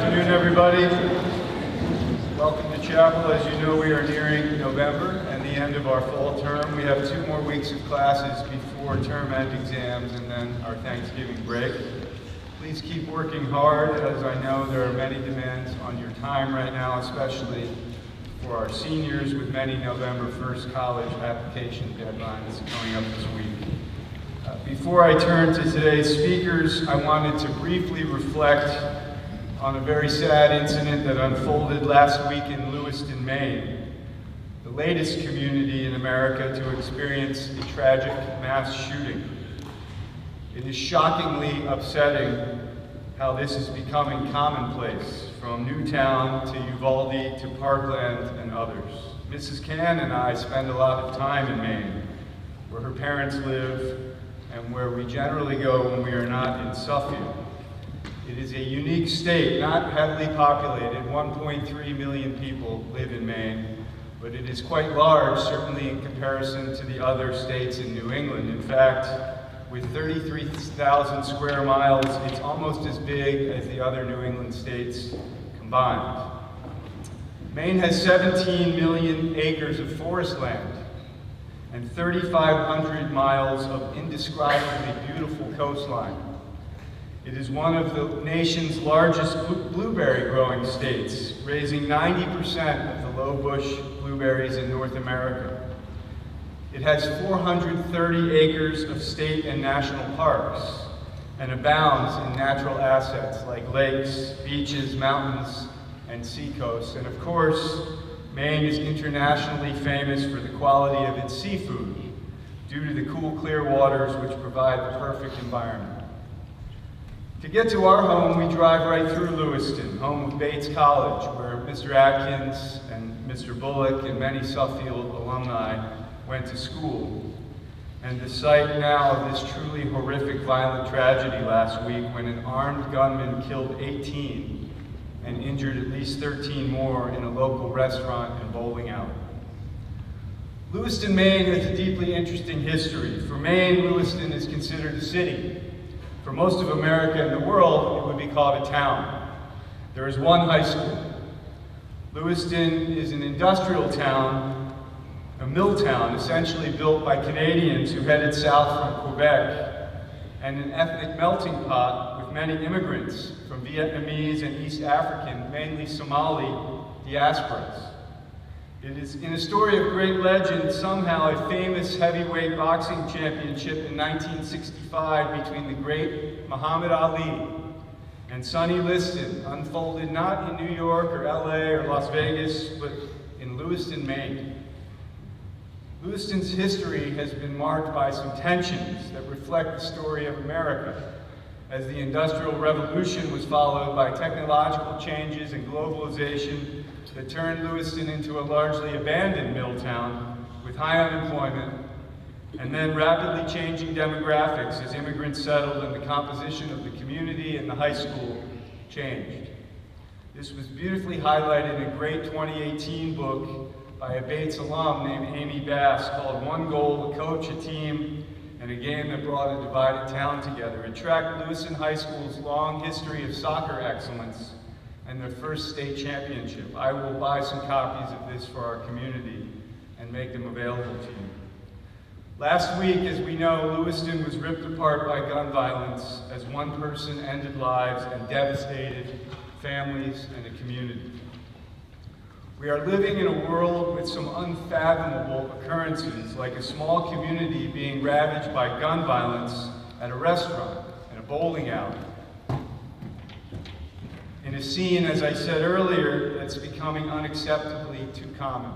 afternoon, everybody. Welcome to chapel. As you know, we are nearing November and the end of our fall term. We have 2 more weeks of classes before term end exams and then our Thanksgiving break. Please keep working hard, as I know there are many demands on your time right now, especially for our seniors, with many November 1st college application deadlines coming up this week. Before I turn to today's speakers, I wanted to briefly reflect on a very sad incident that unfolded last week in Lewiston, Maine, the latest community in America to experience a tragic mass shooting. It is shockingly upsetting how this is becoming commonplace, from Newtown to Uvalde to Parkland and others. Mrs. Cann and I spend a lot of time in Maine, where her parents live and where we generally go when we are not in Suffield. It is a unique state, not heavily populated. 1.3 million people live in Maine, but it is quite large, certainly in comparison to the other states in New England. In fact, with 33,000 square miles, it's almost as big as the other New England states combined. Maine has 17 million acres of forest land and 3,500 miles of indescribably beautiful coastline. It is one of the nation's largest blueberry growing states, raising 90% of the low bush blueberries in North America. It has 430 acres of state and national parks and abounds in natural assets like lakes, beaches, mountains, and seacoasts. And of course, Maine is internationally famous for the quality of its seafood due to the cool, clear waters which provide the perfect environment. To get to our home, we drive right through Lewiston, home of Bates College, where Mr. Atkins and Mr. Bullock and many Suffield alumni went to school. And the site now of this truly horrific violent tragedy last week, when an armed gunman killed 18 and injured at least 13 more in a local restaurant and bowling alley. Lewiston, Maine has a deeply interesting history. For Maine, Lewiston is considered a city. For most of America and the world, it would be called a town. There is one high school. Lewiston is an industrial town, a mill town, essentially built by Canadians who headed south from Quebec, and an ethnic melting pot with many immigrants from Vietnamese and East African, mainly Somali, diasporas. It is in a story of great legend, somehow a famous heavyweight boxing championship in 1965 between the great Muhammad Ali and Sonny Liston unfolded not in New York or LA or Las Vegas, but in Lewiston, Maine. Lewiston's history has been marked by some tensions that reflect the story of America, as the Industrial Revolution was followed by technological changes and globalization that turned Lewiston into a largely abandoned mill town with high unemployment, and then rapidly changing demographics as immigrants settled and the composition of the community and the high school changed. This was beautifully highlighted in a great 2018 book by a Bates alum named Amy Bass called One Goal, a Coach, a Team, and a Game That Brought a Divided Town Together. It tracked Lewiston High School's long history of soccer excellence and their first state championship. I will buy some copies of this for our community and make them available to you. Last week, as we know, Lewiston was ripped apart by gun violence as one person ended lives and devastated families and a community. We are living in a world with some unfathomable occurrences, like a small community being ravaged by gun violence at a restaurant and a bowling alley. In a scene, as I said earlier, that's becoming unacceptably too common.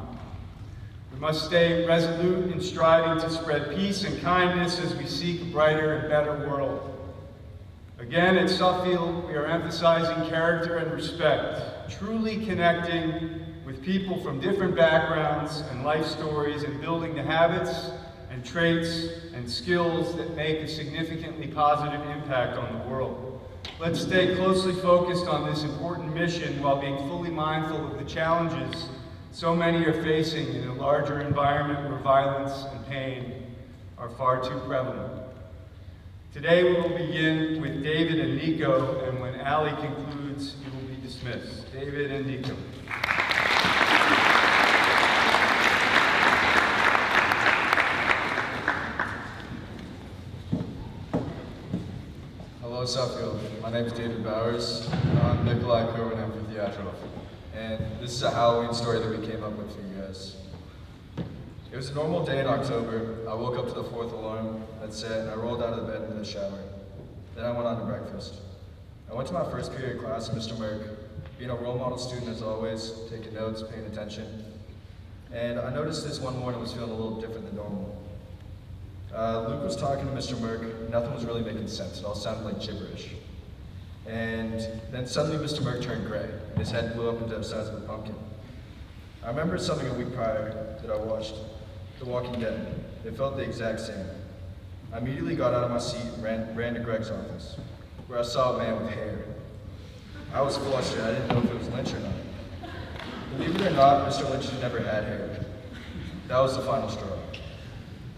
We must stay resolute in striving to spread peace and kindness as we seek a brighter and better world. Again, at Suffield, we are emphasizing character and respect, truly connecting with people from different backgrounds and life stories, and building the habits and traits and skills that make a significantly positive impact on the world. Let's stay closely focused on this important mission while being fully mindful of the challenges so many are facing in a larger environment where violence and pain are far too prevalent. Today we will begin with David and Nico, and when Allie concludes, you will be dismiss. David and Nico. Hello, Suffield. My name is David Bowers. I'm Nikolai Kerwin Amphitheatrov. And this is a Halloween story that we came up with for you guys. It was a normal day in October. I woke up to the fourth alarm. That's it, and I rolled out of the bed into the shower. Then I went on to breakfast. I went to my first period class with Mr. Merck, being a role model student as always, taking notes, paying attention. And I noticed this one morning was feeling a little different than normal. Luke was talking to Mr. Merck. Nothing was really making sense. It all sounded like gibberish. And then suddenly Mr. Merck turned gray, and his head blew up into the size of a pumpkin. I remembered something a week prior that I watched, The Walking Dead. It felt the exact same. I immediately got out of my seat and ran to Greg's office, where I saw a man with hair. I was flustered. I didn't know if it was Lynch or not. Believe it or not, Mr. Lynch had never had hair. That was the final straw.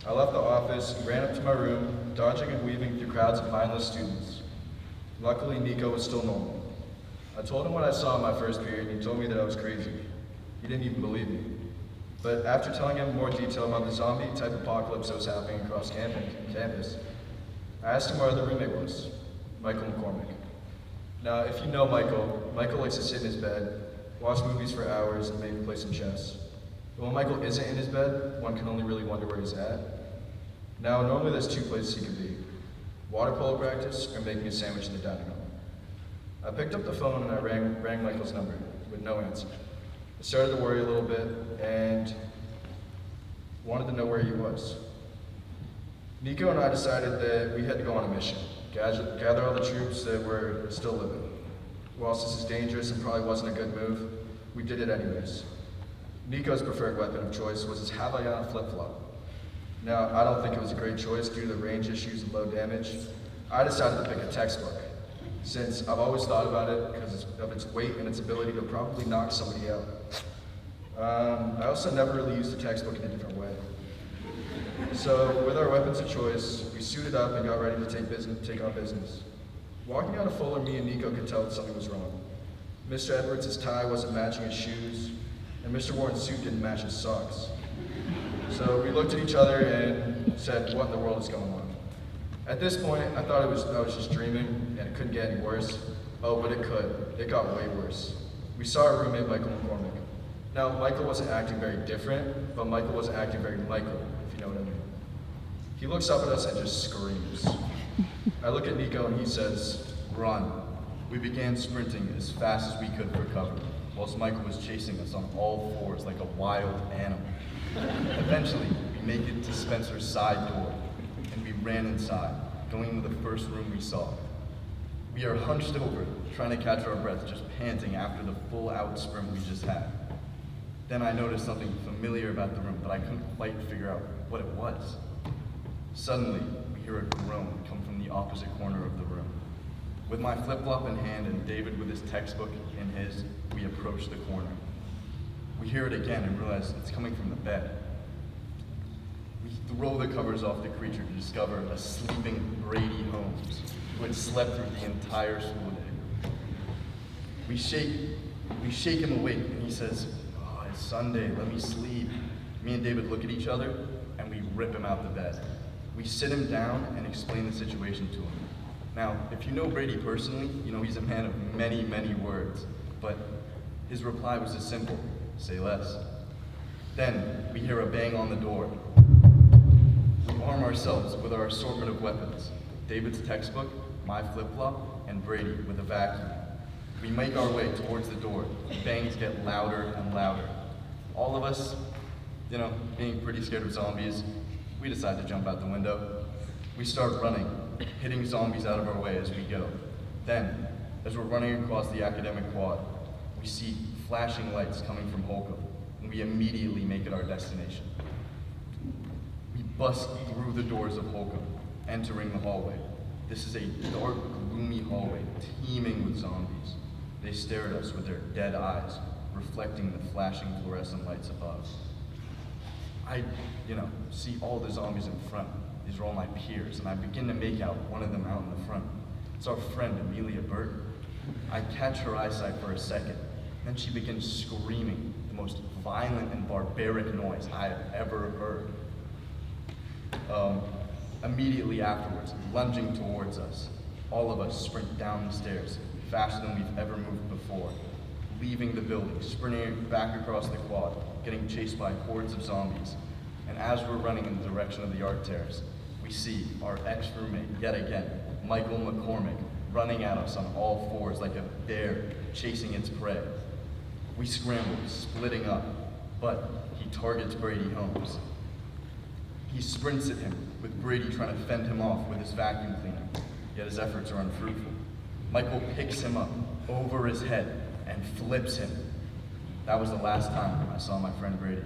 I left the office, ran up to my room, dodging and weaving through crowds of mindless students. Luckily, Nico was still normal. I told him what I saw in my first period, and he told me that I was crazy. He didn't even believe me. But after telling him more detail about the zombie-type apocalypse that was happening across campus, I asked him where the roommate was, Michael McCormick. Now, if you know Michael, Michael likes to sit in his bed, watch movies for hours, and maybe play some chess. But when Michael isn't in his bed, one can only really wonder where he's at. Now, normally there's two places he could be: water polo practice or making a sandwich in the dining room. I picked up the phone and I rang Michael's number with no answer. I started to worry a little bit and wanted to know where he was. Nico and I decided that we had to go on a mission, gather all the troops that were still living. Whilst this is dangerous and probably wasn't a good move, we did it anyways. Nico's preferred weapon of choice was his Havaiana flip-flop. Now, I don't think it was a great choice due to the range issues and low damage. I decided to pick a textbook, since I've always thought about it because of its weight and its ability to probably knock somebody out. I also never really used the textbook in a different way. So, with our weapons of choice, we suited up and got ready to take on business. Walking out of Fuller, me and Nico could tell that something was wrong. Mr. Edwards' tie wasn't matching his shoes, and Mr. Warren's suit didn't match his socks. So we looked at each other and said, what in the world is going on? At this point, I thought I was just dreaming, and it couldn't get any worse. Oh, but it could. It got way worse. We saw our roommate, Michael McCormick. Now, Michael wasn't acting very different, but Michael wasn't acting very Michael, if you know what I mean. He looks up at us and just screams. I look at Nico and he says, run. We began sprinting as fast as we could for cover, whilst Michael was chasing us on all fours like a wild animal. Eventually, we make it to Spencer's side door, and we ran inside, going into the first room we saw. We are hunched over, trying to catch our breath, just panting after the full-out sprint we just had. Then I noticed something familiar about the room, but I couldn't quite figure out what it was. Suddenly, we hear a groan come from the opposite corner of the room. With my flip-flop in hand and David with his textbook in his, we approach the corner. We hear it again and realize it's coming from the bed. We throw the covers off the creature to discover a sleeping Brady Holmes, who had slept through the entire school day. We shake him awake, and he says, "Oh, it's Sunday, let me sleep." Me and David look at each other, and we rip him out the bed. We sit him down and explain the situation to him. Now, if you know Brady personally, you know he's a man of many, many words, but his reply was as simple: say less. Then we hear a bang on the door. We arm ourselves with our assortment of weapons: David's textbook, my flip-flop, and Brady with a vacuum. We make our way towards the door. The bangs get louder and louder. All of us, being pretty scared of zombies, we decide to jump out the window. We start running, hitting zombies out of our way as we go. Then, as we're running across the academic quad, we see flashing lights coming from Holcomb, and we immediately make it our destination. We bust through the doors of Holcomb, entering the hallway. This is a dark, gloomy hallway, teeming with zombies. They stare at us with their dead eyes, reflecting the flashing fluorescent lights above. I, see all the zombies in front. These are all my peers, and I begin to make out one of them out in the front. It's our friend, Amelia Burton. I catch her eyesight for a second, then she begins screaming the most violent and barbaric noise I have ever heard. Immediately afterwards, lunging towards us, all of us sprint down the stairs faster than we've ever moved before, leaving the building, sprinting back across the quad, getting chased by hordes of zombies. And as we're running in the direction of the art terrace, we see our ex-roommate, yet again, Michael McCormick, running at us on all fours like a bear chasing its prey. We scramble, splitting up, but he targets Brady Holmes. He sprints at him, with Brady trying to fend him off with his vacuum cleaner, yet his efforts are unfruitful. Michael picks him up over his head and flips him. That was the last time I saw my friend Brady.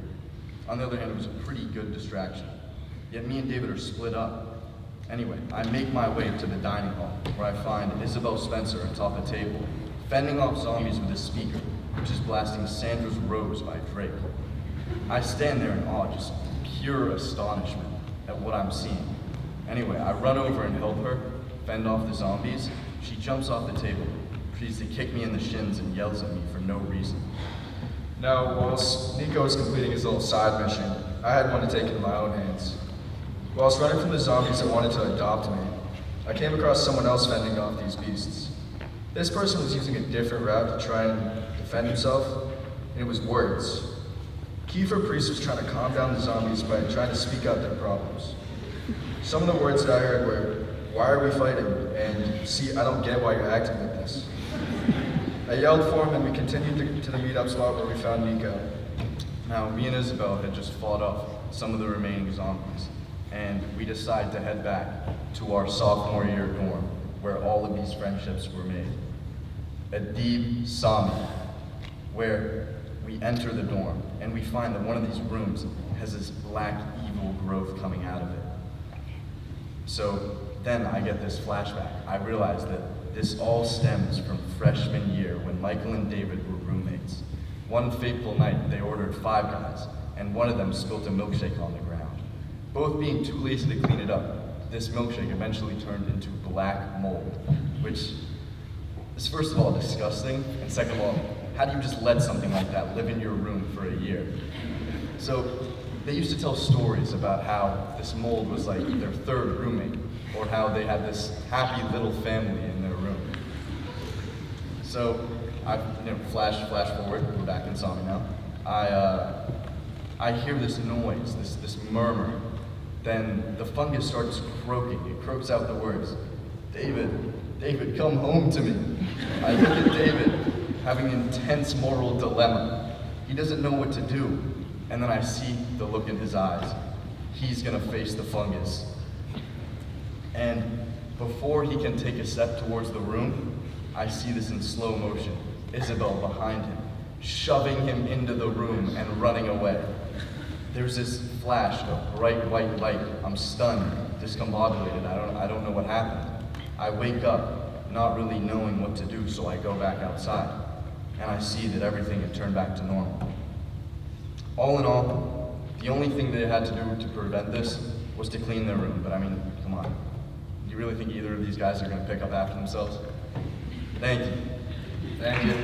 On the other hand, it was a pretty good distraction. Yet me and David are split up. Anyway, I make my way to the dining hall, where I find Isabel Spencer atop a table, fending off zombies with a speaker, which is blasting Sandra's Rose by Drake. I stand there in awe, just pure astonishment at what I'm seeing. Anyway, I run over and help her fend off the zombies. She jumps off the table, proceeds to kick me in the shins and yells at me for no reason. Now, whilst Nico was completing his little side mission, I had one to take into my own hands. Whilst running from the zombies that wanted to adopt me, I came across someone else fending off these beasts. This person was using a different route to try and defend himself, and it was words. Kiefer Priest was trying to calm down the zombies by trying to speak out their problems. Some of the words that I heard were, "Why are we fighting?" and "See, I don't get why you're acting like this." I yelled for him and we continued to the meetup spot where we found Nico. Now, me and Isabel had just fought off some of the remaining zombies, and we decided to head back to our sophomore year dorm, where all of these friendships were made. Adib Sami, where we enter the dorm, and we find that one of these rooms has this black evil growth coming out of it. So then I get this flashback. I realize that this all stems from freshman year when Michael and David were roommates. One fateful night, they ordered Five Guys, and one of them spilled a milkshake on the ground. Both being too lazy to clean it up, this milkshake eventually turned into black mold, which is first of all disgusting, and second of all, how do you just let something like that live in your room for a year? So they used to tell stories about how this mold was like their third roommate, or how they had this happy little family in their room. So I flash forward, we're back in Sami now. I hear this noise, this murmur. Then the fungus starts croaking. It croaks out the words, David, come home to me. I look at David, having an intense moral dilemma. He doesn't know what to do. And then I see the look in his eyes. He's gonna face the fungus. And before he can take a step towards the room, I see this in slow motion. Isabel behind him, shoving him into the room and running away. There's this flash of bright white light. I'm stunned, discombobulated. I don't know what happened. I wake up, not really knowing what to do, so I go back outside. And I see that everything had turned back to normal. All in all, the only thing they had to do to prevent this was to clean their room. But I mean, come on. Do you really think either of these guys are going to pick up after themselves? Thank you. Thank you.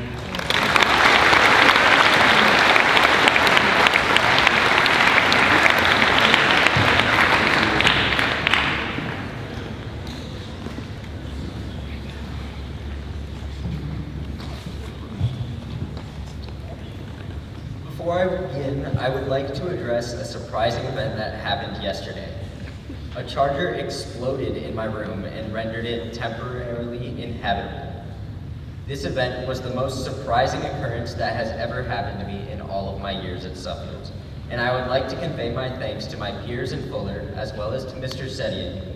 Before I begin, I would like to address a surprising event that happened yesterday. A charger exploded in my room and rendered it temporarily inhabitable. This event was the most surprising occurrence that has ever happened to me in all of my years at Suffield, and I would like to convey my thanks to my peers in Fuller as well as to Mr. Sedian.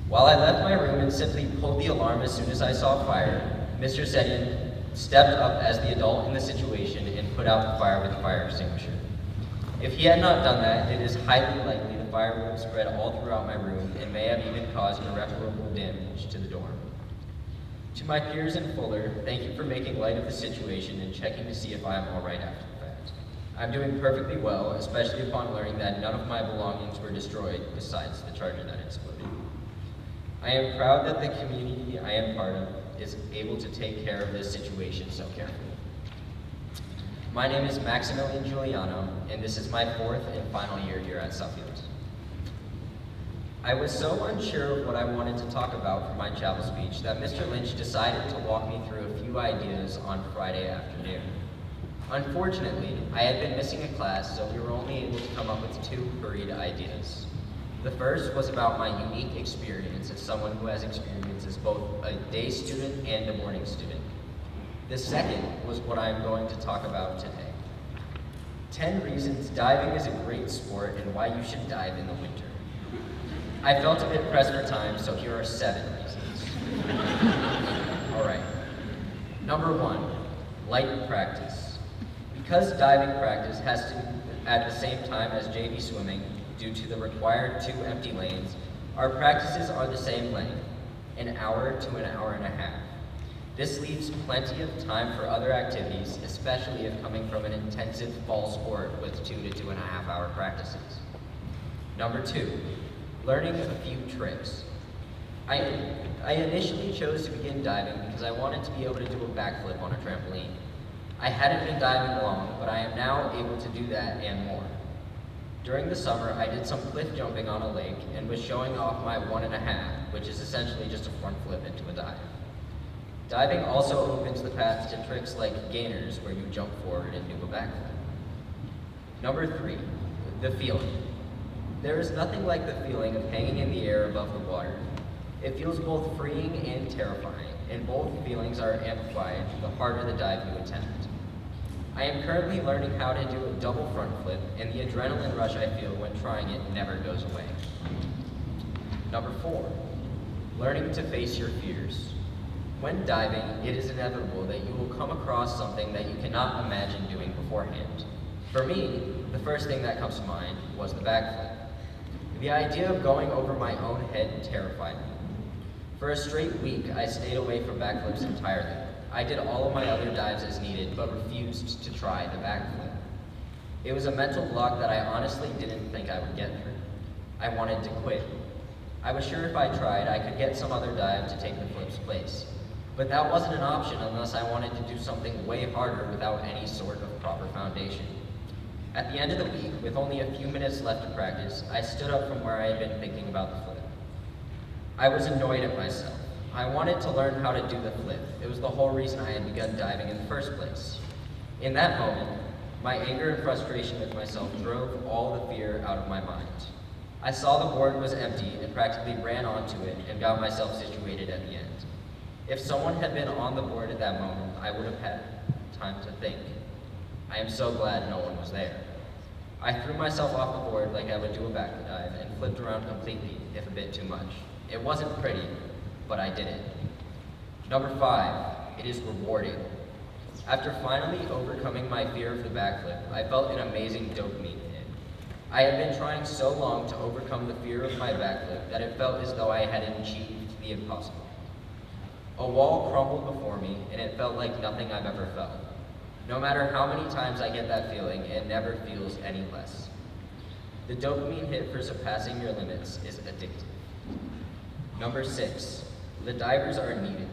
While I left my room and simply pulled the alarm as soon as I saw fire, Mr. Sedian stepped up as the adult in the situation and put out the fire with a fire extinguisher. If he had not done that, it is highly likely the fire would have spread all throughout my room and may have even caused irreparable damage to the dorm. To my peers in Fuller, thank you for making light of the situation and checking to see if I am all right after the fact. I'm doing perfectly well, especially upon learning that none of my belongings were destroyed besides the charger that exploded. I am proud that the community I am part of is able to take care of this situation so carefully. My name is Maximilian Giuliano, and this is my 4th and final year here at Suffield. I was so unsure of what I wanted to talk about for my chapel speech that Mr. Lynch decided to walk me through a few ideas on Friday afternoon. Unfortunately, I had been missing a class, so we were only able to come up with 2 hurried ideas. The first was about my unique experience as someone who has experience as both a day student and a morning student. The second was what I am going to talk about today. 10 reasons diving is a great sport and why you should dive in the winter. I felt a bit pressed for time, so here are 7 reasons. All right. Number 1, light practice. Because diving practice has to be at the same time as JV swimming due to the required 2 empty lanes, our practices are the same length, an hour to an hour and a half. This leaves plenty of time for other activities, especially if coming from an intensive fall sport with 2 to 2.5 hour practices. Number 2, learning a few tricks. I initially chose to begin diving because I wanted to be able to do a backflip on a trampoline. I hadn't been diving long, but I am now able to do that and more. During the summer, I did some cliff jumping on a lake and was showing off my 1.5, which is essentially just a front flip into a dive. Diving also opens the path to tricks like gainers, where you jump forward and do a backflip. Number 3, the feeling. There is nothing like the feeling of hanging in the air above the water. It feels both freeing and terrifying, and both feelings are amplified the harder the dive you attempt. I am currently learning how to do a double front flip, and the adrenaline rush I feel when trying it never goes away. Number 4, learning to face your fears. When diving, it is inevitable that you will come across something that you cannot imagine doing beforehand. For me, the first thing that comes to mind was the backflip. The idea of going over my own head terrified me. For a straight week, I stayed away from backflips entirely. I did all of my other dives as needed, but refused to try the backflip. It was a mental block that I honestly didn't think I would get through. I wanted to quit. I was sure if I tried, I could get some other dive to take the flip's place. But that wasn't an option unless I wanted to do something way harder without any sort of proper foundation. At the end of the week, with only a few minutes left to practice, I stood up from where I had been thinking about the flip. I was annoyed at myself. I wanted to learn how to do the flip. It was the whole reason I had begun diving in the first place. In that moment, my anger and frustration with myself drove all the fear out of my mind. I saw the board was empty and practically ran onto it and got myself situated at the end. If someone had been on the board at that moment, I would have had time to think. I am so glad no one was there. I threw myself off the board like I would do a back dive and flipped around completely, if a bit too much. It wasn't pretty, but I did it. Number 5, it is rewarding. After finally overcoming my fear of the backflip, I felt an amazing dopamine hit. I had been trying so long to overcome the fear of my backflip that it felt as though I had achieved the impossible. A wall crumbled before me, and it felt like nothing I've ever felt. No matter how many times I get that feeling, it never feels any less. The dopamine hit for surpassing your limits is addictive. Number 6, the divers are needed.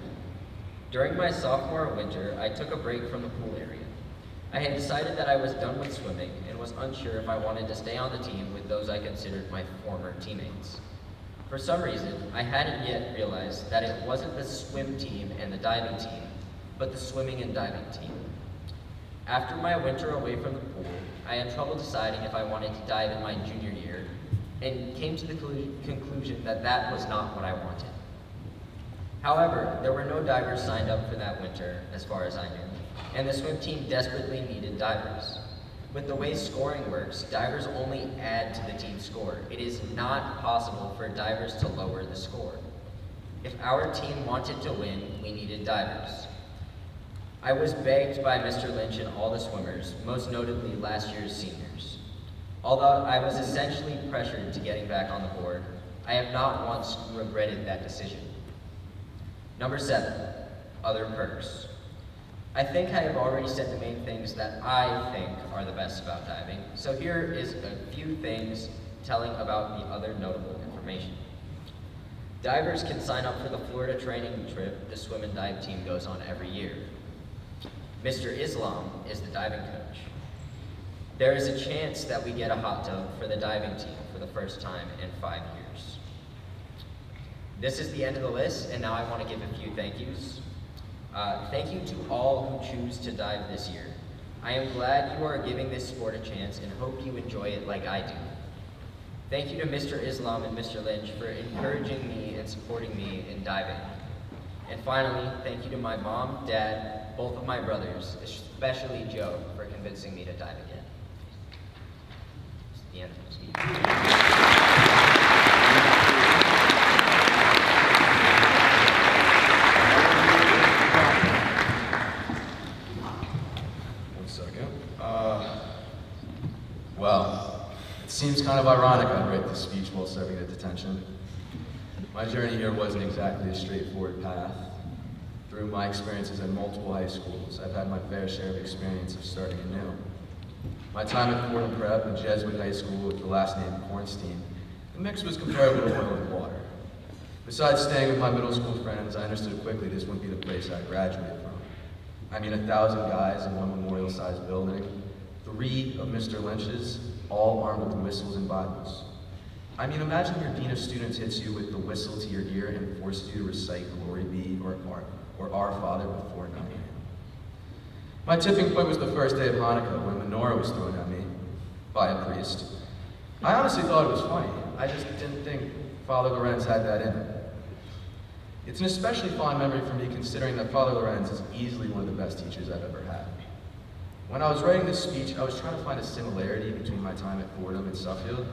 During my sophomore winter, I took a break from the pool area. I had decided that I was done with swimming and was unsure if I wanted to stay on the team with those I considered my former teammates. For some reason, I hadn't yet realized that it wasn't the swim team and the diving team, but the swimming and diving team. After my winter away from the pool, I had trouble deciding if I wanted to dive in my junior year, and came to the conclusion that that was not what I wanted. However, there were no divers signed up for that winter, as far as I knew, and the swim team desperately needed divers. With the way scoring works, divers only add to the team score. It is not possible for divers to lower the score. If our team wanted to win, we needed divers. I was begged by Mr. Lynch and all the swimmers, most notably last year's seniors. Although I was essentially pressured to getting back on the board, I have not once regretted that decision. Number 7, other perks. I think I have already said the main things that I think are the best about diving, so here is a few things telling about the other notable information. Divers can sign up for the Florida training trip the swim and dive team goes on every year. Mr. Islam is the diving coach. There is a chance that we get a hot tub for the diving team for the first time in 5 years. This is the end of the list, and now I want to give a few thank yous. Thank you to all who choose to dive this year. I am glad you are giving this sport a chance and hope you enjoy it like I do. Thank you to Mr. Islam and Mr. Lynch for encouraging me and supporting me in diving. And finally, thank you to my mom, dad, both of my brothers, especially Joe, for convincing me to dive again. That's the end of the speech. Well, it seems kind of ironic I'd write this speech while serving at detention. My journey here wasn't exactly a straightforward path. Through my experiences at multiple high schools, I've had my fair share of experience of starting anew. My time at Fordham Prep, a Jesuit high school with the last name Kornstein, the mix was comparable to oil and water. Besides staying with my middle school friends, I understood quickly this wouldn't be the place I graduated from. I mean, 1,000 guys in one memorial-sized building, 3 of Mr. Lynch's, all armed with whistles and Bibles. I mean, imagine your dean of students hits you with the whistle to your ear and forces you to recite Glory Be or Our Father before 9 a.m. My tipping point was the first day of Hanukkah when menorah was thrown at me by a priest. I honestly thought it was funny. I just didn't think Father Lorenz had that in him. It's an especially fond memory for me considering that Father Lorenz is easily one of the best teachers I've ever had. When I was writing this speech, I was trying to find a similarity between my time at Fordham and Suffield.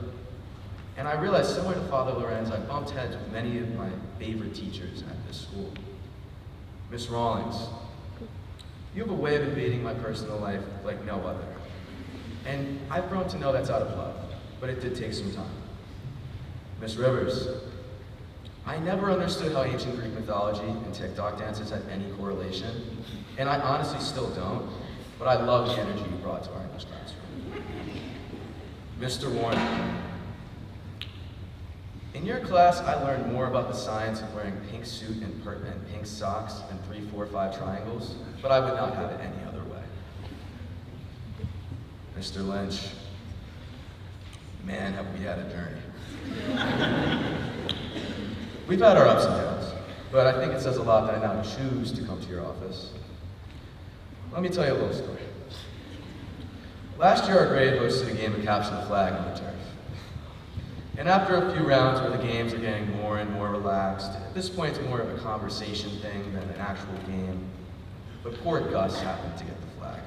And I realized, similar to Father Lorenz, I bumped heads with many of my favorite teachers at this school. Miss Rawlings, you have a way of invading my personal life like no other. And I've grown to know that's out of love, but it did take some time. Miss Rivers, I never understood how ancient Greek mythology and TikTok dances had any correlation, and I honestly still don't, but I love the energy you brought to our English classroom. Mr. Warner, in your class, I learned more about the science of wearing pink suit and pink socks and 3, 4, 5 triangles, but I would not have it any other way. Mr. Lynch, man, have we had a journey. We've had our ups and downs, but I think it says a lot that I now choose to come to your office. Let me tell you a little story. Last year, our grade hosted a game of Capture the Flag on the turf. And after a few rounds where the games are getting more and more relaxed, at this point it's more of a conversation thing than an actual game. But poor Gus happened to get the flag.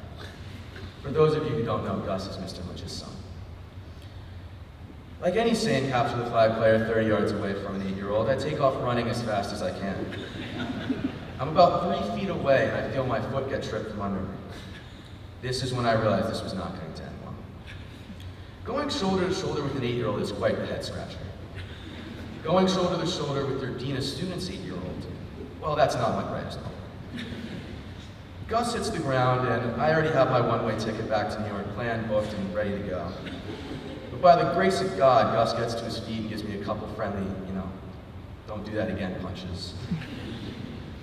For those of you who don't know, Gus is Mr. Lynch's son. Like any sane Capture the Flag player 30 yards away from an 8-year-old, I take off running as fast as I can. I'm about 3 feet away and I feel my foot get tripped from under me. This is when I realized this was not going to end well. Going shoulder to shoulder with an 8-year-old is quite the head scratcher. Going shoulder to shoulder with your dean of students 8-year-old, well, that's not my brightest moment. Gus hits the ground and I already have my one-way ticket back to New York planned, booked, and ready to go. But by the grace of God, Gus gets to his feet and gives me a couple friendly, don't do that again punches.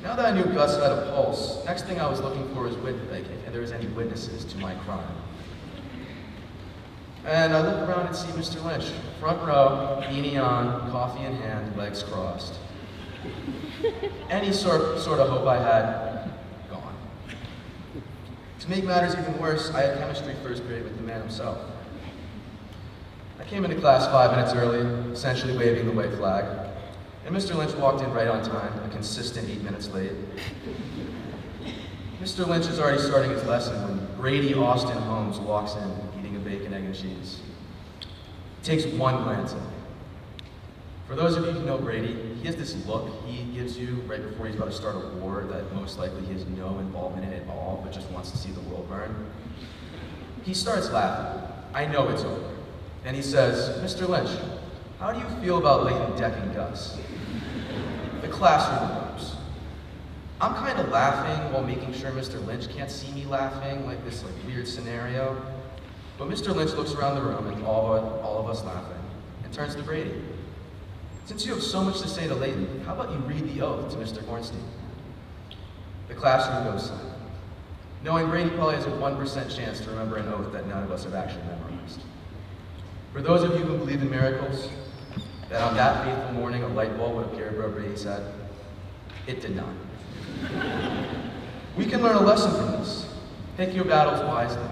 Now that I knew Gus had a pulse, next thing I was looking for was if there was any witnesses to my crime. And I look around and see Mr. Lynch, front row, beanie on, coffee in hand, legs crossed. Any sort of hope I had, gone. To make matters even worse, I had chemistry first grade with the man himself. I came into class 5 minutes early, essentially waving the white flag, and Mr. Lynch walked in right on time, a consistent 8 minutes late. Mr. Lynch is already starting his lesson when Brady Austin Holmes walks in, eating a bacon, egg, and cheese. He takes one glance at me. For those of you who know Brady, he has this look he gives you right before he's about to start a war that most likely he has no involvement in at all, but just wants to see the world burn. He starts laughing. I know it's over. And he says, Mr. Lynch, how do you feel about Leighton decking Gus? The classroom erupts. I'm kind of laughing while making sure Mr. Lynch can't see me laughing, like this weird scenario. But Mr. Lynch looks around the room and all of us laughing, and turns to Brady. Since you have so much to say to Leighton, how about you read the oath to Mr. Hornstein? The classroom goes silent, knowing Brady probably has a 1% chance to remember an oath that none of us have actually memorized. For those of you who believe in miracles, that on that fateful morning a light bulb would appear above Brady's head, it did not. We can learn a lesson from this. Pick your battles wisely.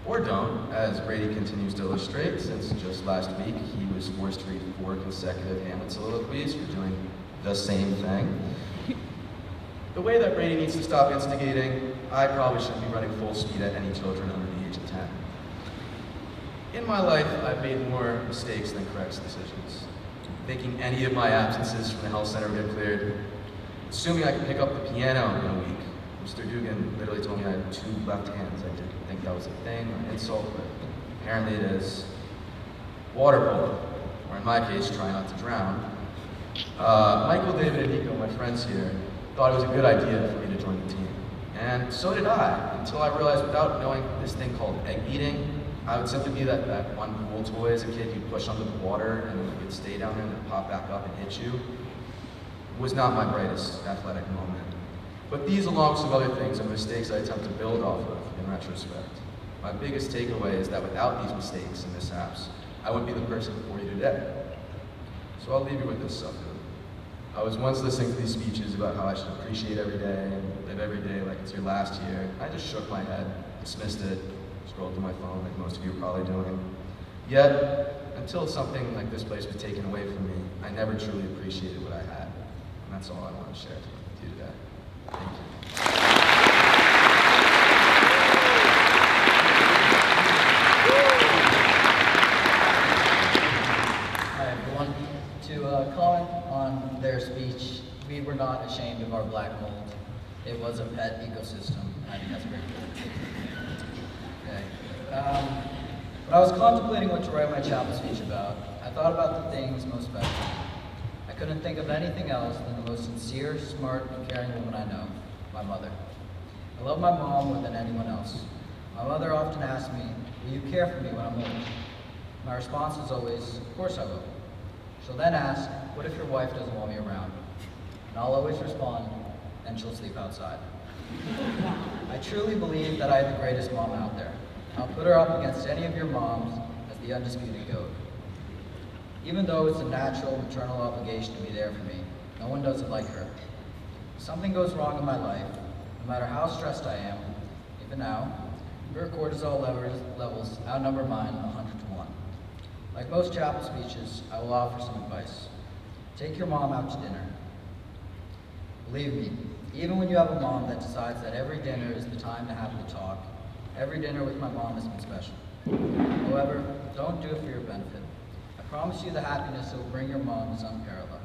Or don't, as Brady continues to illustrate, since just last week he was forced to read 4 consecutive Hamlet soliloquies for doing the same thing. The way that Brady needs to stop instigating, I probably shouldn't be running full speed at any children under the age of 10. In my life, I've made more mistakes than correct decisions. Thinking any of my absences from the health center would get cleared. Assuming I could pick up the piano in a week. Mr. Dugan literally told me I had 2 left hands. I didn't think that was a thing, or an insult, but apparently it is. Water polo, or in my case, try not to drown. Michael, David, and Nico, my friends here, thought it was a good idea for me to join the team. And so did I, until I realized without knowing this thing called egg beating, I would simply be that one cool toy as a kid you'd push under the water and it would stay down there and then pop back up and hit you. It was not my brightest athletic moment. But these, along with some other things, are mistakes I attempt to build off of in retrospect. My biggest takeaway is that without these mistakes and mishaps, I wouldn't be the person before you today. So I'll leave you with this stuff. I was once listening to these speeches about how I should appreciate every day and live every day like it's your last year. I just shook my head, dismissed it, scrolled through my phone like most of you are probably doing. Yet, until something like this place was taken away from me, I never truly appreciated what I had. And that's all I want to share with you today. Thank you. Hi everyone. To comment on their speech, we were not ashamed of our black mold. It was a pet ecosystem, and I think that's great. Okay. When I was contemplating what to write my chapel speech about, I thought about the things most special. I couldn't think of anything else than the most sincere, smart, and caring woman I know, my mother. I love my mom more than anyone else. My mother often asks me, will you care for me when I'm old? My response is always, of course I will. She'll then ask, what if your wife doesn't want me around? And I'll always respond, then she'll sleep outside. I truly believe that I have the greatest mom out there. I'll put her up against any of your moms as the undisputed GOAT. Even though it's a natural maternal obligation to be there for me, no one does it like her. If something goes wrong in my life, no matter how stressed I am, even now, her cortisol levels outnumber mine 100 to 1. Like most chapel speeches, I will offer some advice. Take your mom out to dinner. Believe me, even when you have a mom that decides that every dinner is the time to have the talk, every dinner with my mom has been special. However, don't do it for your benefit. I promise you the happiness it will bring your mom is unparalleled.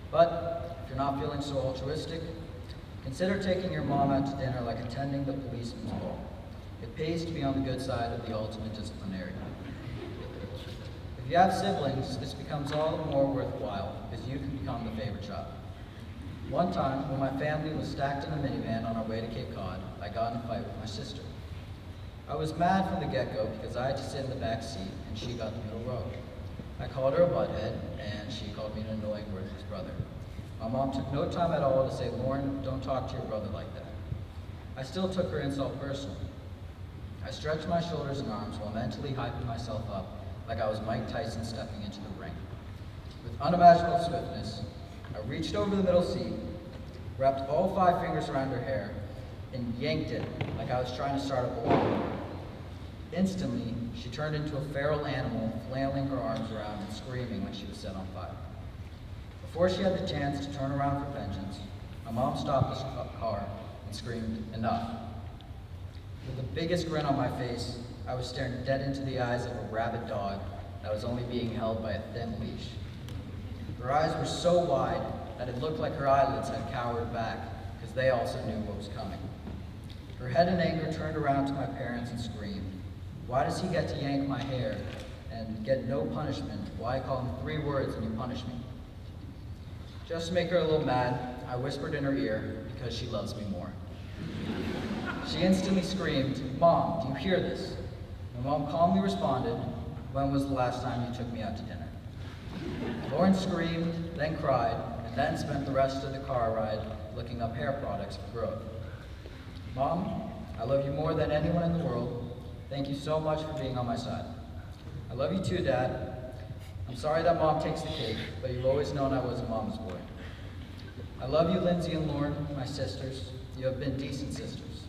But if you're not feeling so altruistic, consider taking your mom out to dinner like attending the policeman's ball. It pays to be on the good side of the ultimate disciplinarian. If you have siblings, this becomes all the more worthwhile because you can become the favorite child. One time, when my family was stacked in a minivan on our way to Cape Cod, I got in a fight with my sister. I was mad from the get-go because I had to sit in the back seat and she got the middle row. I called her a butthead and she called me an annoying worthless brother. My mom took no time at all to say, Lauren, don't talk to your brother like that. I still took her insult personally. I stretched my shoulders and arms while mentally hyping myself up like I was Mike Tyson stepping into the ring. With unimaginable swiftness, I reached over the middle seat, wrapped all 5 fingers around her hair, and yanked it like I was trying to start a balloon. Instantly, she turned into a feral animal, flailing her arms around and screaming when she was set on fire. Before she had the chance to turn around for vengeance, my mom stopped the car and screamed, enough. With the biggest grin on my face, I was staring dead into the eyes of a rabid dog that was only being held by a thin leash. Her eyes were so wide that it looked like her eyelids had cowered back because they also knew what was coming. Her head in anger turned around to my parents and screamed, why does he get to yank my hair and get no punishment? Why call him 3 words and you punish me? Just to make her a little mad, I whispered in her ear, because she loves me more. She instantly screamed, Mom, do you hear this? My mom calmly responded, when was the last time you took me out to dinner? Lauren screamed, then cried, and then spent the rest of the car ride looking up hair products for growth. Mom, I love you more than anyone in the world. Thank you so much for being on my side. I love you too, Dad. I'm sorry that Mom takes the cake, but you've always known I was a mama's boy. I love you, Lindsay and Lauren, my sisters. You have been decent sisters.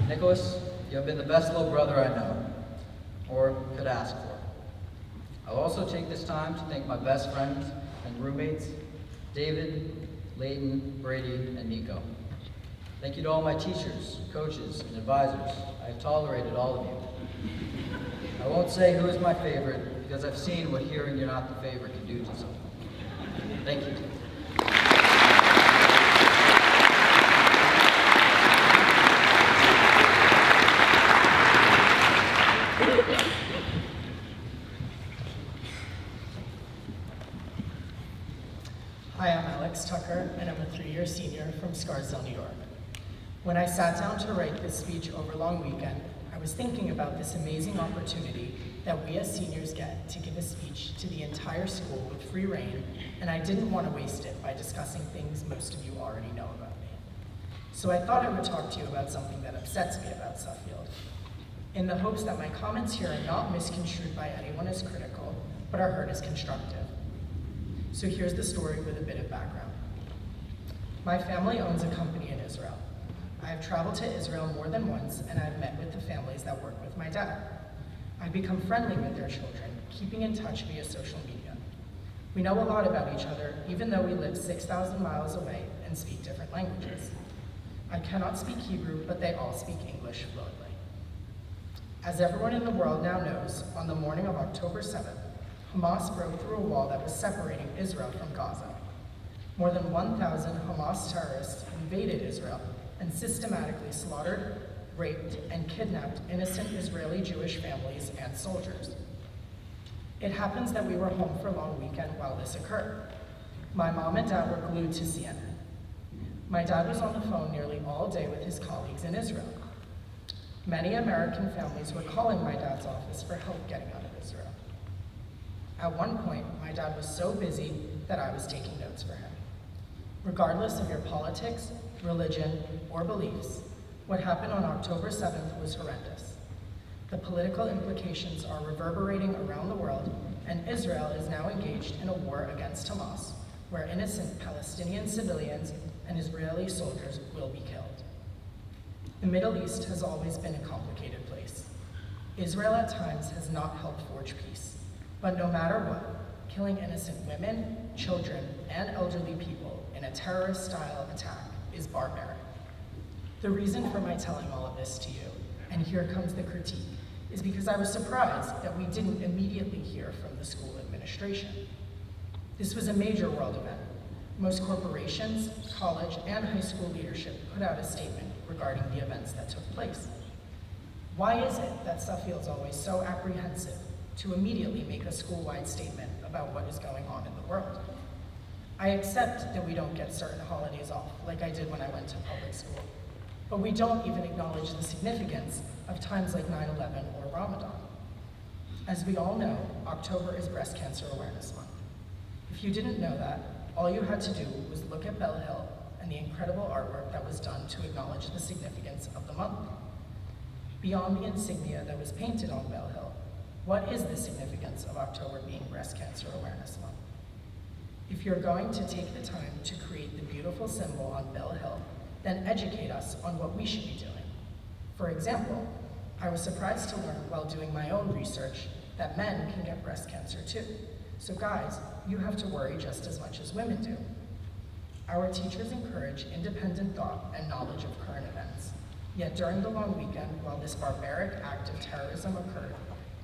Nicholas, you have been the best little brother I know, or could ask for. I'll also take this time to thank my best friends and roommates, David, Layton, Brady, and Nico. Thank you to all my teachers, coaches, and advisors. I have tolerated all of you. I won't say who is my favorite, because I've seen what hearing you're not the favorite can do to someone. Thank you. Hi, I'm Alex Tucker, and I'm a 3-year senior from Scarsdale, New York. When I sat down to write this speech over long weekend, I was thinking about this amazing opportunity that we as seniors get to give a speech to the entire school with free rein, and I didn't want to waste it by discussing things most of you already know about me. So I thought I would talk to you about something that upsets me about Suffield, in the hopes that my comments here are not misconstrued by anyone as critical, but are heard as constructive. So here's the story with a bit of background. My family owns a company in Israel. I have traveled to Israel more than once, and I've met with the families that work with my dad. I've become friendly with their children, keeping in touch via social media. We know a lot about each other, even though we live 6,000 miles away and speak different languages. I cannot speak Hebrew, but they all speak English fluently. As everyone in the world now knows, on the morning of October 7th, Hamas broke through a wall that was separating Israel from Gaza. More than 1,000 Hamas terrorists invaded Israel and systematically slaughtered, raped, and kidnapped innocent Israeli Jewish families and soldiers. It happens that we were home for a long weekend while this occurred. My mom and dad were glued to CNN. My dad was on the phone nearly all day with his colleagues in Israel. Many American families were calling my dad's office for help getting out of Israel. At one point, my dad was so busy that I was taking notes for him. Regardless of your politics, religion, or beliefs, what happened on October 7th was horrendous. The political implications are reverberating around the world, and Israel is now engaged in a war against Hamas, where innocent Palestinian civilians and Israeli soldiers will be killed. The Middle East has always been a complicated place. Israel at times has not helped forge peace. But no matter what, killing innocent women, children, and elderly people in a terrorist-style attack is barbaric. The reason for my telling all of this to you, and here comes the critique, is because I was surprised that we didn't immediately hear from the school administration. This was a major world event. Most corporations, college, and high school leadership put out a statement regarding the events that took place. Why is it that Suffield's always so apprehensive to immediately make a school-wide statement about what is going on in the world? I accept that we don't get certain holidays off, like I did when I went to public school, but we don't even acknowledge the significance of times like 9/11 or Ramadan. As we all know, October is Breast Cancer Awareness Month. If you didn't know that, all you had to do was look at Bell Hill and the incredible artwork that was done to acknowledge the significance of the month. Beyond the insignia that was painted on Bell Hill, what is the significance of October being Breast Cancer Awareness Month? If you're going to take the time to create the beautiful symbol on Bell Hill, then educate us on what we should be doing. For example, I was surprised to learn while doing my own research that men can get breast cancer too. So guys, you have to worry just as much as women do. Our teachers encourage independent thought and knowledge of current events. Yet during the long weekend, while this barbaric act of terrorism occurred,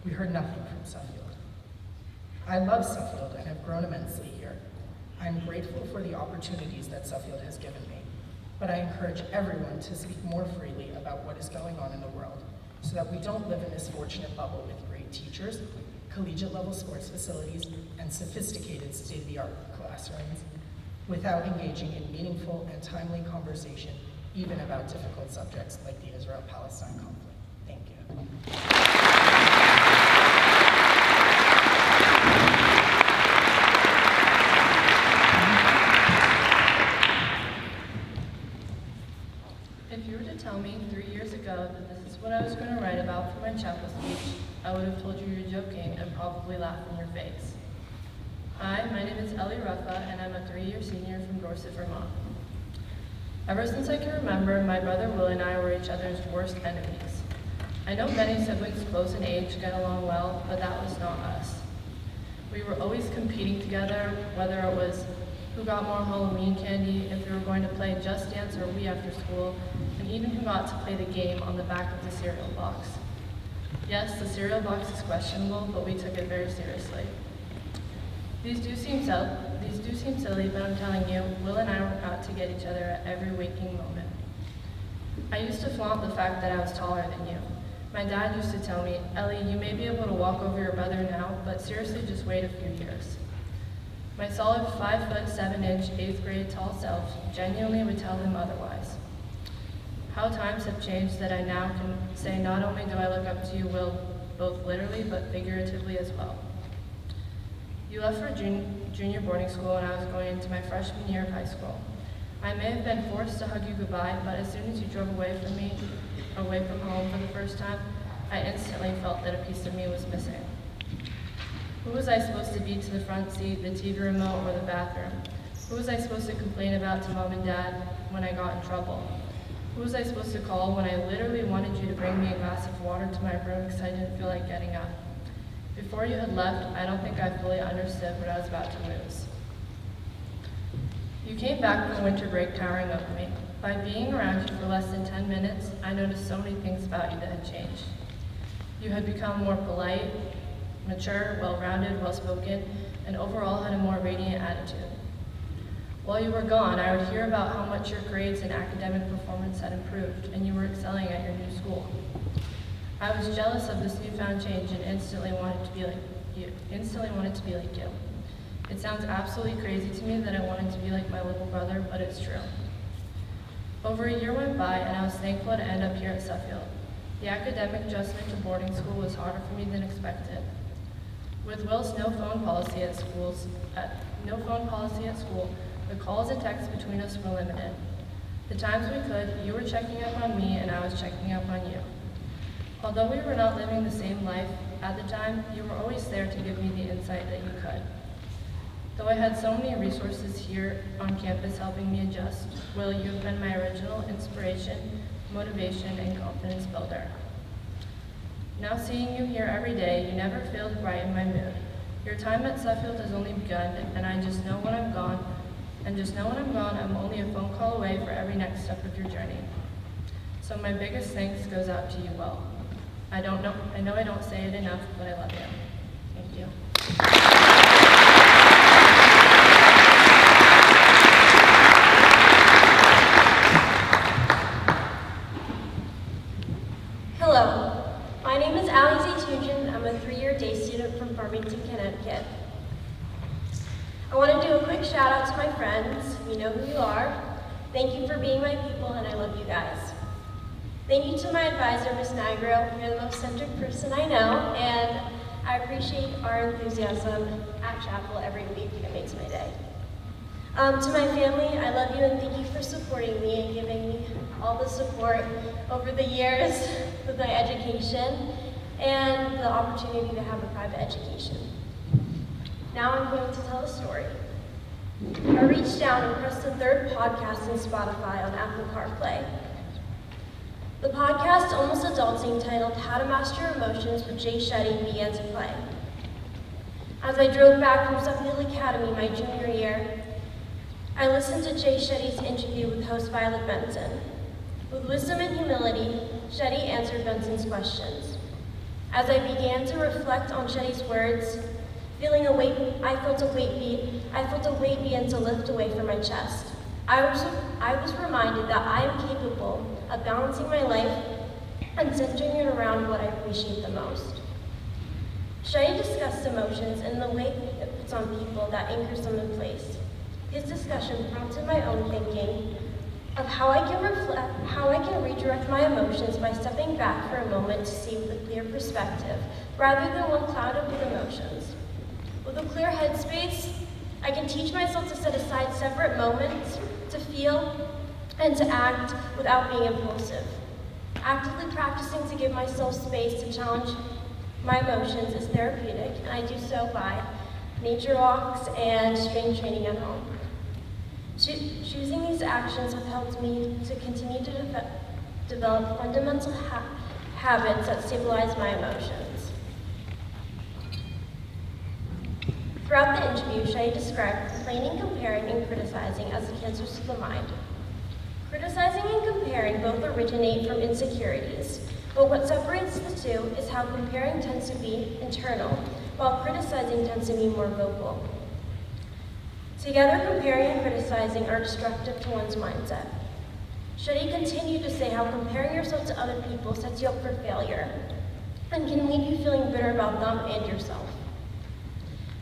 we heard nothing from Suffield. I love Suffield and have grown immensely here. I'm grateful for the opportunities that Suffield has given me, but I encourage everyone to speak more freely about what is going on in the world so that we don't live in this fortunate bubble with great teachers, collegiate-level sports facilities, and sophisticated state-of-the-art classrooms without engaging in meaningful and timely conversation, even about difficult subjects like the Israel-Palestine conflict. Thank you. what I was going to write about for my chapel speech, I would have told you you're joking and probably laughed in your face. Hi, my name is Ellie Ruffa, and I'm a 3-year senior from Dorset, Vermont. Ever since I can remember, my brother Will and I were each other's worst enemies. I know many siblings close in age get along well, but that was not us. We were always competing together, whether it was who got more Halloween candy, if we were going to play Just Dance or Wii after school, and even who got to play the game on the back of the cereal box. Yes, the cereal box is questionable, but we took it very seriously. These do seem silly, but I'm telling you, Will and I were out to get each other at every waking moment. I used to flaunt the fact that I was taller than you. My dad used to tell me, Ellie, you may be able to walk over your brother now, but seriously just wait a few years. My solid 5'7" 8th grade tall self genuinely would tell him otherwise. How times have changed that I now can say not only do I look up to you, Will, both literally but figuratively as well. You left for junior boarding school and I was going into my freshman year of high school. I may have been forced to hug you goodbye, but as soon as you drove away from home for the first time, I instantly felt that a piece of me was missing. Who was I supposed to be to the front seat, the TV remote, or the bathroom? Who was I supposed to complain about to Mom and Dad when I got in trouble? Who was I supposed to call when I literally wanted you to bring me a glass of water to my room because I didn't feel like getting up? Before you had left, I don't think I fully understood what I was about to lose. You came back from winter break towering over me. By being around you for less than 10 minutes, I noticed so many things about you that had changed. You had become more polite, mature, well-rounded, well-spoken, and overall had a more radiant attitude. While you were gone, I would hear about how much your grades and academic performance had improved, and you were excelling at your new school. I was jealous of this newfound change and instantly wanted to be like you. It sounds absolutely crazy to me that I wanted to be like my little brother, but it's true. Over a year went by, and I was thankful to end up here at Suffield. The academic adjustment to boarding school was harder for me than expected. With Will's no phone policy at school, the calls and texts between us were limited. The times we could, you were checking up on me and I was checking up on you. Although we were not living the same life at the time, you were always there to give me the insight that you could. Though I had so many resources here on campus helping me adjust, Will, you have been my original inspiration, motivation, and confidence builder. Now seeing you here every day, you never fail to brighten my mood. Your time at Suffield has only begun, and I just know when I'm gone, I'm only a phone call away for every next step of your journey. So my biggest thanks goes out to you, Will. I know I don't say it enough, but I love you. Thank you. Hello, my name is Allie Zaytujan. I'm a 3-year day student from Farmington, Connecticut. I want to do a quick shout out to my friends. You know who you are. Thank you for being my people, and I love you guys. Thank you to my advisor, Ms. Nigro. You're the most centered person I know, and I appreciate our enthusiasm at chapel every week. It makes my day. To my family, I love you and thank you for supporting me and giving me all the support over the years with my education and the opportunity to have a private education. Now I'm going to tell a story. I reached down and pressed the 3rd podcast in Spotify on Apple CarPlay. The podcast, almost adulting, titled How to Master Your Emotions with Jay Shetty, began to play. As I drove back from Suffield Academy my junior year, I listened to Jay Shetty's interview with host Violet Benson. With wisdom and humility, Shetty answered Benson's questions. As I began to reflect on Shetty's words, I felt a weight begin to lift away from my chest. I was reminded that I am capable of balancing my life and centering it around what I appreciate the most. Shetty discussed emotions and the weight it puts on people that anchors them in place. His discussion prompted my own thinking of how I can redirect my emotions by stepping back for a moment to see with a clear perspective, rather than one clouded with emotions. With a clear headspace, I can teach myself to set aside separate moments to feel and to act without being impulsive. Actively practicing to give myself space to challenge my emotions is therapeutic, and I do so by nature walks and strength training at home. Choosing these actions have helped me to continue to develop fundamental habits that stabilize my emotions. Throughout the interview, Shetty described complaining, comparing, and criticizing as the cancers of the mind. Criticizing and comparing both originate from insecurities, but what separates the two is how comparing tends to be internal, while criticizing tends to be more vocal. Together, comparing and criticizing are destructive to one's mindset. Shetty continued to say how comparing yourself to other people sets you up for failure and can leave you feeling bitter about them and yourself.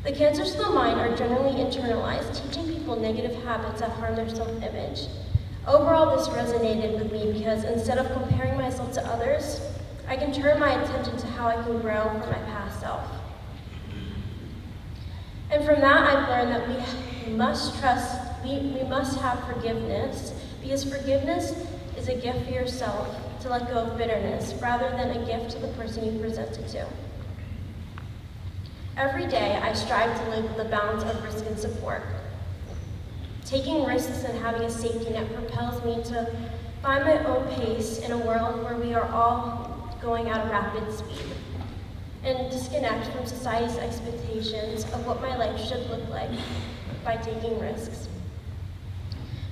The cancers of the mind are generally internalized, teaching people negative habits that harm their self-image. Overall, this resonated with me because instead of comparing myself to others, I can turn my attention to how I can grow from my past self. And from that, I've learned that we must have forgiveness, because forgiveness is a gift for yourself to let go of bitterness, rather than a gift to the person you present it to. Every day, I strive to live with a balance of risk and support. Taking risks and having a safety net propels me to find my own pace in a world where we are all going at a rapid speed, and disconnect from society's expectations of what my life should look like by taking risks.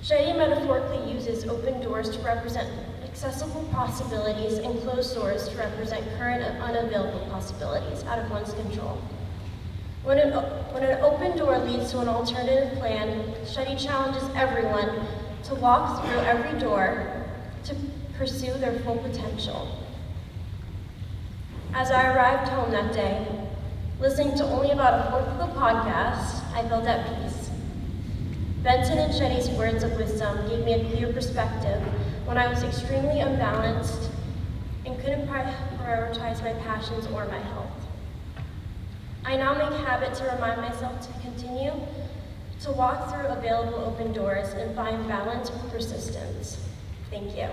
Shetty metaphorically uses open doors to represent accessible possibilities and closed doors to represent current and unavailable possibilities out of one's control. When an open door leads to an alternative plan, Shetty challenges everyone to walk through every door to pursue their full potential. As I arrived home that day, listening to only about a fourth of the podcast, I felt at peace. Benson and Shetty's words of wisdom gave me a clear perspective when I was extremely unbalanced and couldn't prioritize my passions or my health. I now make habit to remind myself to continue to walk through available open doors and find balance with persistence. Thank you.